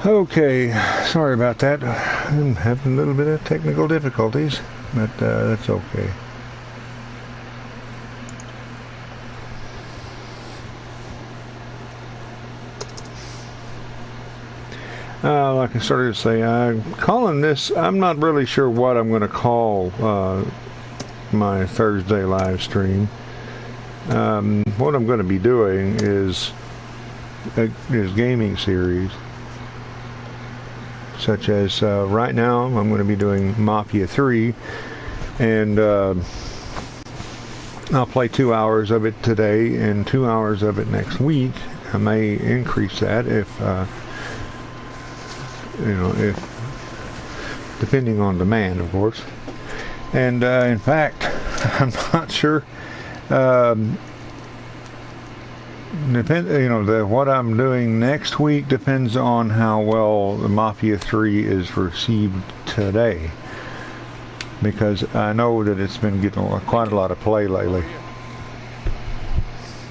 Okay, sorry about that. I'm having a little bit of technical difficulties, but that's okay. Like I started to say, I'm calling this, I'm not really sure what I'm going to call my Thursday live stream. What I'm going to be doing is gaming series, such as right now I'm going to be doing Mafia 3, and I'll play 2 hours of it today and 2 hours of it next week. I may increase that if depending on demand, of course. And in fact, I'm not sure. What I'm doing next week depends on how well the Mafia 3 is received today, because I know that it's been getting quite a lot of play lately.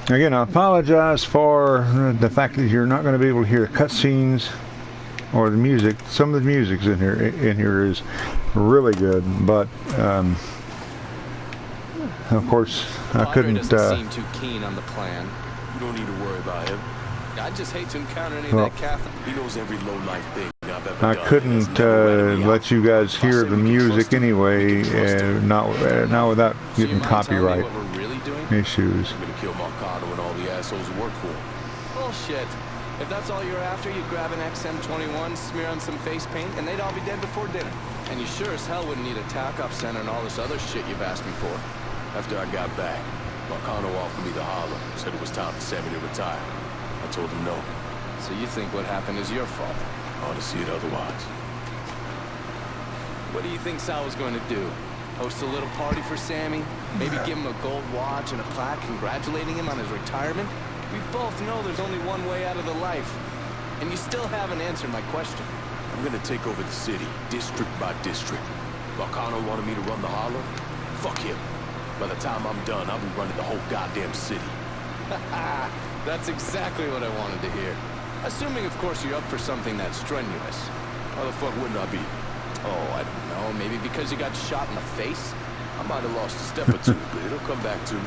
Again, I apologize for the fact that you're not going to be able to hear the cutscenes or the music. Some of the music's in here is really good, but of course I couldn't. Doesn't seem too keen on the plan. You don't need to worry about him. I just hate to encounter any of that Catholic. He knows every low life thing I've ever I done. couldn't let you guys hear the music anyway, not without getting copyright issues. I'm gonna kill Marcano and all the assholes who work for him. Bullshit. If that's all you're after, you'd grab an XM21, smear on some face paint, and they'd all be dead before dinner. And you sure as hell wouldn't need a TACOP center and all this other shit you've asked me for. After I got back, Marcano offered me the holler, said it was time for Sammy to retire. I told him no. So you think what happened is your fault? I ought to see it otherwise. What do you think Sal was going to do? Host a little party for Sammy? Maybe give him a gold watch and a plaque congratulating him on his retirement? We both know there's only one way out of the life. And you still haven't answered my question. I'm gonna take over the city, district by district. Marcano wanted me to run the holler? Fuck him. By the time I'm done, I'll be running the whole goddamn city. That's exactly what I wanted to hear. Assuming, of course, you're up for something that's strenuous. How the fuck wouldn't I be? Oh, I don't know. Maybe because you got shot in the face? I might have lost a step or two, but it'll come back to me.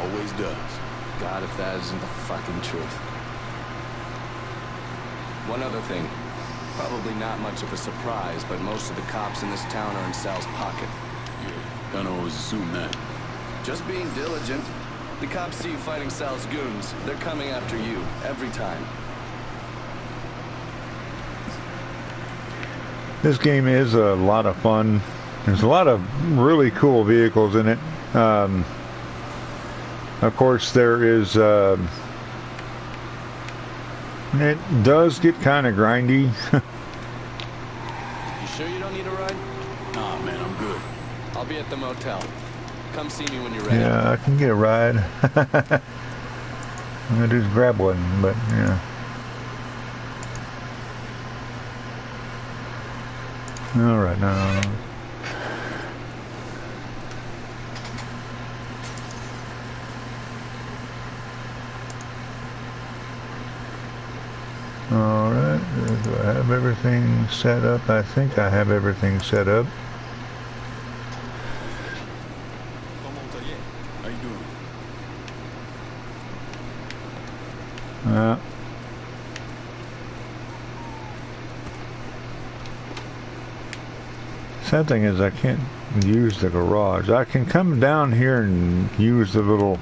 Always does. God, if that isn't the fucking truth. One other thing. Probably not much of a surprise, but most of the cops in this town are in Sal's pocket. Yeah, kinda always assume that. Just being diligent. The cops see you fighting Sal's goons. They're coming after you, every time. This game is a lot of fun. There's a lot of really cool vehicles in it. Of course, there is... it does get kind of grindy. You sure you don't need a ride? Nah, man, I'm good. I'll be at the motel. Come see me when you're ready. Yeah, I can get a ride. I'm gonna just grab one, but yeah. All right, now. All right, do I have everything set up? I think I have everything set up. How you doing? Sad thing is I can't use the garage. I can come down here and use the little...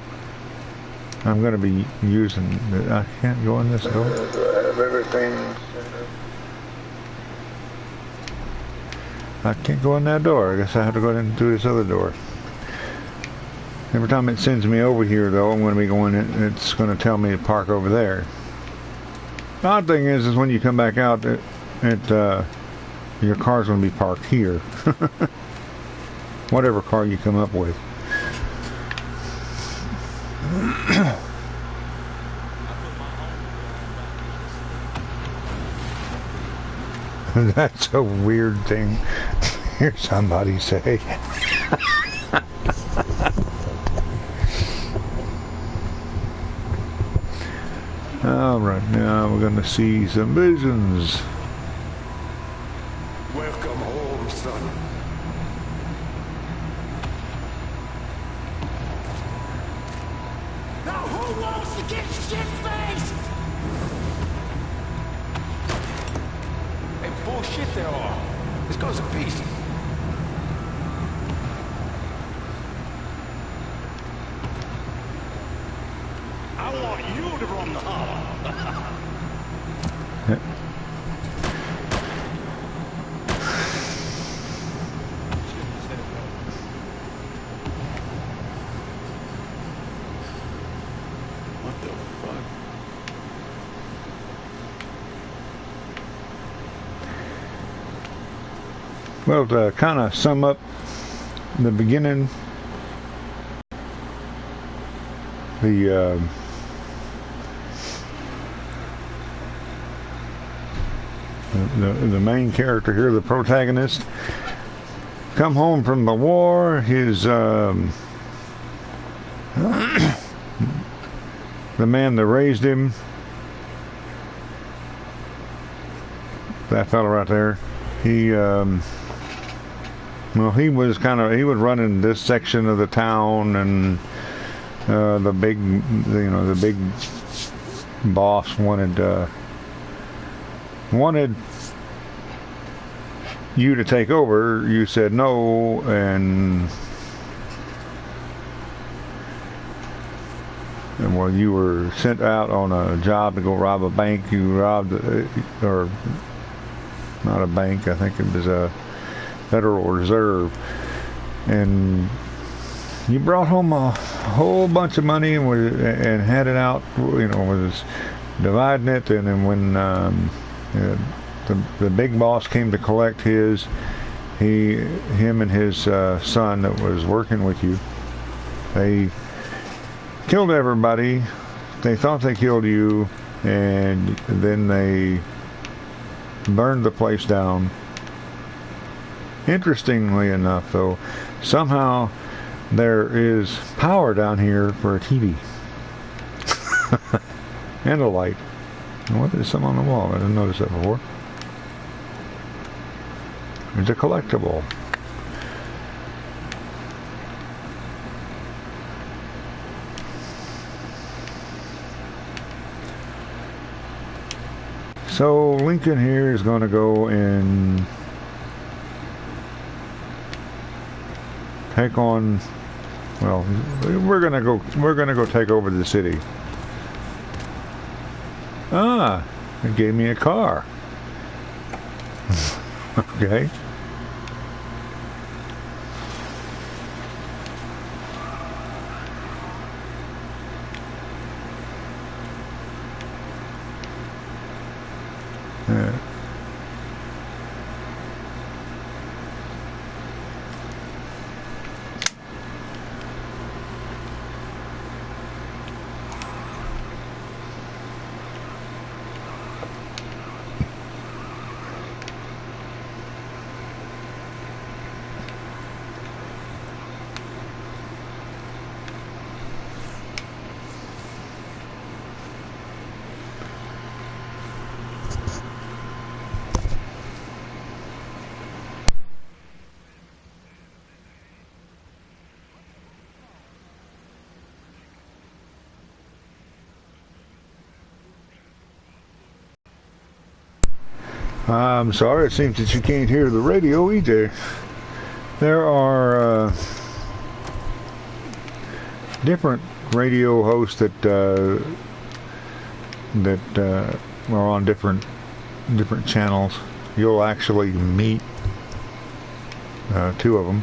I'm going to be using... I can't go in this door. I have everything... I can't go in that door. I guess I have to go in through this other door. Every time it sends me over here, though, I'm going to be going in, it's going to tell me to park over there. The odd thing is when you come back out, your car's going to be parked here. Whatever car you come up with. That's a weird thing to hear somebody say. Alright, now we're going to see some visions. Who wants to get shit-faced? Hey, bullshit they are. This goes to pieces. I want you to run the holler. What the fuck? Well, to kind of sum up the beginning, the main character here, the protagonist, come home from the war. His the man that raised him, that fellow right there, he well, he was running this section of the town, and the big boss wanted you to take over. You said no, and well, you were sent out on a job to go rob a bank. You robbed, or not a bank, I think it was a Federal Reserve, and you brought home a whole bunch of money and had it out, was dividing it, and then when the big boss came to collect him and his son that was working with you, they killed everybody. They thought they killed you, and then they burned the place down. Interestingly enough, though, somehow there is power down here for a TV and a light. What is something on the wall? I didn't notice that before. It's a collectible. So Lincoln here is going to go and take on. Well, we're gonna go take over the city. Ah, it gave me a car. Okay. Yeah. I'm sorry, it seems that you can't hear the radio either. There are different radio hosts that are on different channels. You'll actually meet two of them.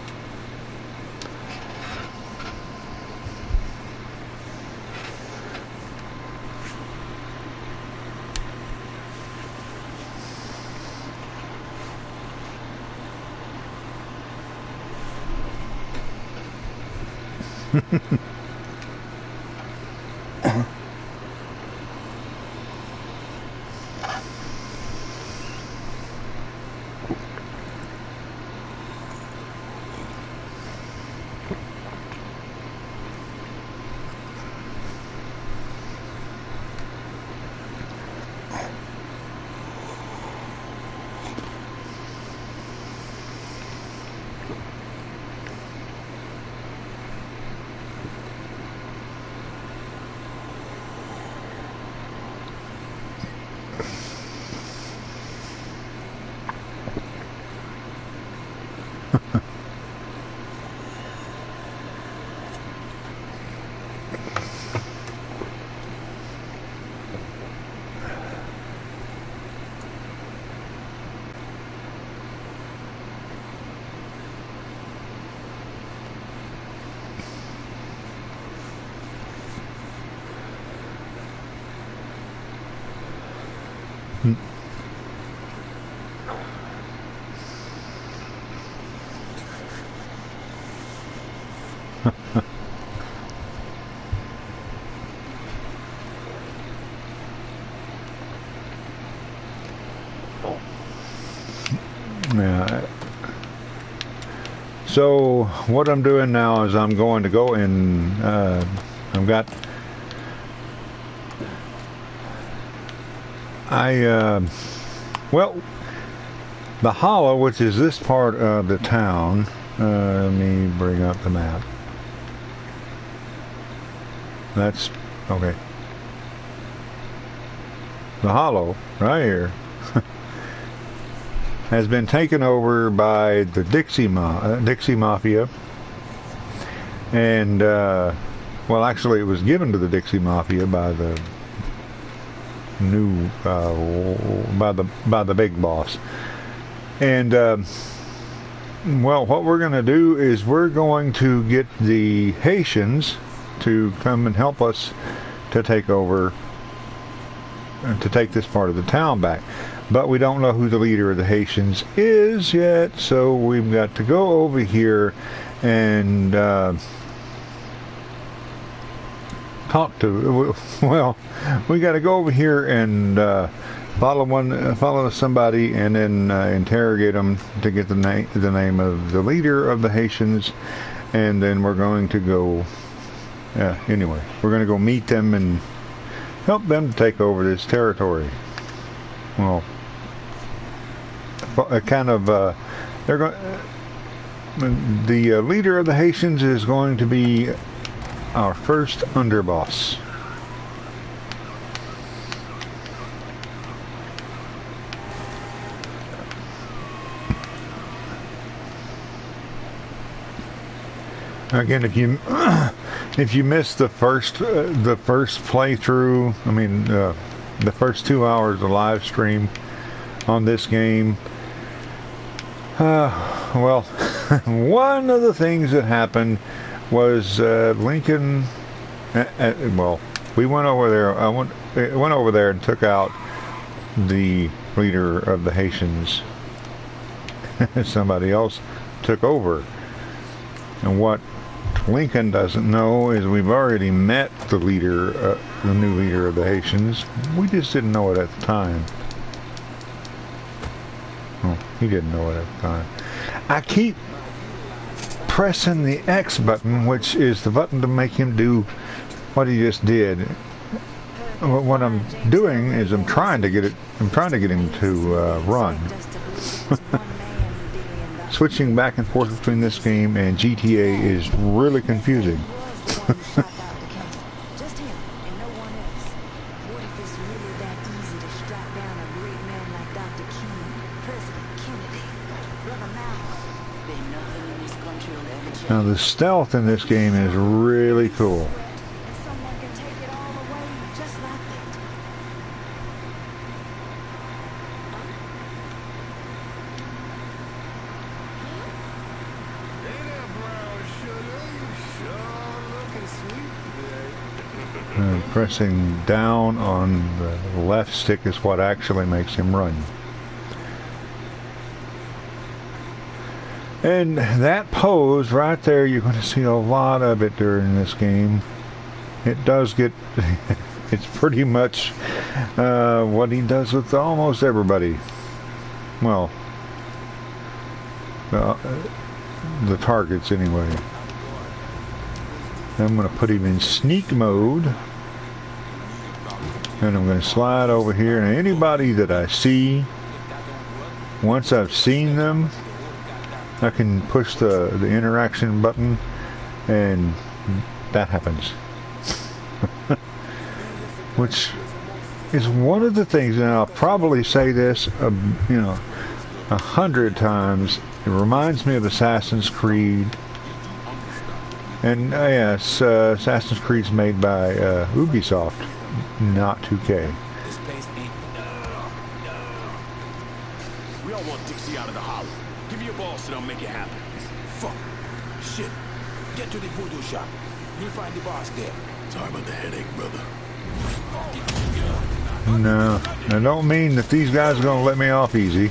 Yeah. So what I'm doing now is I'm going to go and I've got well, the hollow, which is this part of the town. Let me bring up the map. That's okay. The hollow right here has been taken over by the Dixie Mafia, and well, actually, it was given to the Dixie Mafia by the new by the big boss. And well, what we're going to do is we're going to get the Haitians to come and help us to take over, to take this part of the town back. But we don't know who the leader of the Haitians is yet, so we've got to go over here and talk to, well, we got to go over here and follow somebody and then interrogate them to get the name of the leader of the Haitians, and then we're going to go, anyway, we're going to go meet them and help them to take over this territory. Well, kind of, they're going. The leader of the Haitians is going to be our first underboss. Again, if you missed the first playthrough, I mean the first 2 hours of live stream on this game, well, one of the things that happened was Lincoln. Well, we went over there. I went over there and took out the leader of the Haitians. Somebody else took over, and what Lincoln doesn't know is we've already met the leader, the new leader of the Haitians. We just didn't know it at the time. Oh, he didn't know it at the time. I keep pressing the X button, which is the button to make him do what he just did. What I'm doing is I'm trying to get him to run. Switching back and forth between this game and GTA is really confusing. Now the stealth in this game is really cool. Pressing down on the left stick is what actually makes him run. And that pose right there, you're going to see a lot of it during this game. It does get, it's pretty much what he does with almost everybody. Well, the targets anyway. I'm going to put him in sneak mode. And I'm going to slide over here, and anybody that I see, once I've seen them, I can push the interaction button, and that happens. Which is one of the things, and I'll probably say this, 100 times. It reminds me of Assassin's Creed. And yes, Assassin's Creed's made by Ubisoft, not 2K. This place ain't. We all want Dixie out of the hollow. Give me your boss and I'll make it happen. Fuck. Shit. Get to the voodoo shop. You'll find the boss there. Sorry about the headache, brother. Fuck it. No, I don't mean that these guys are going to let me off easy.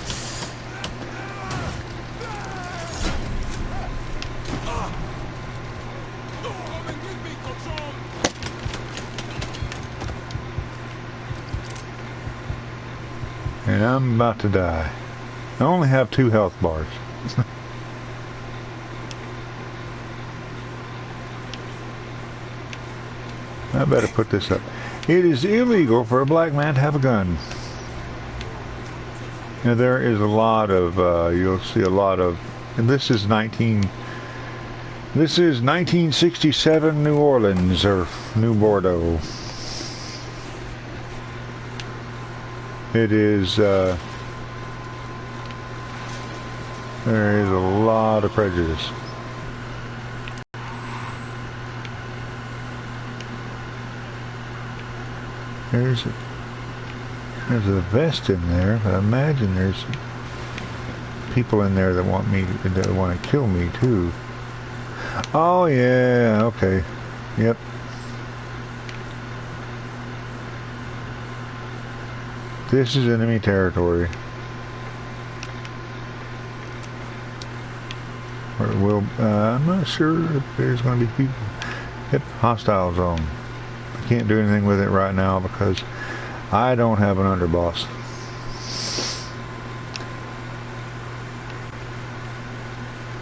And I'm about to die. I only have 2 health bars. I better put this up. It is illegal for a black man to have a gun. Now there is a lot of, you'll see a lot of, and this is 1967 New Orleans, or New Bordeaux. It is, there is a lot of prejudice. There's a vest in there, but I imagine there's people in there that want to kill me too. Oh yeah, okay, yep. This is enemy territory. Or it will, I'm not sure if there's going to be people. Yep, hostile zone. I can't do anything with it right now because I don't have an underboss.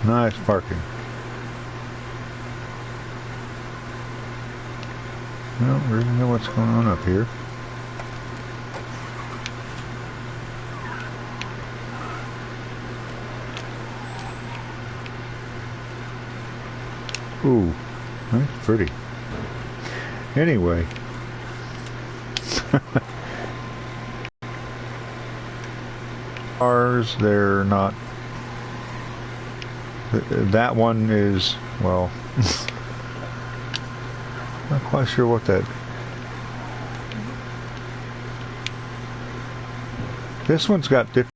Nice parking. I don't really know what's going on up here. Ooh, that's pretty. Anyway. Cars, they're not. That one is, well, not quite sure what that. This one's got different.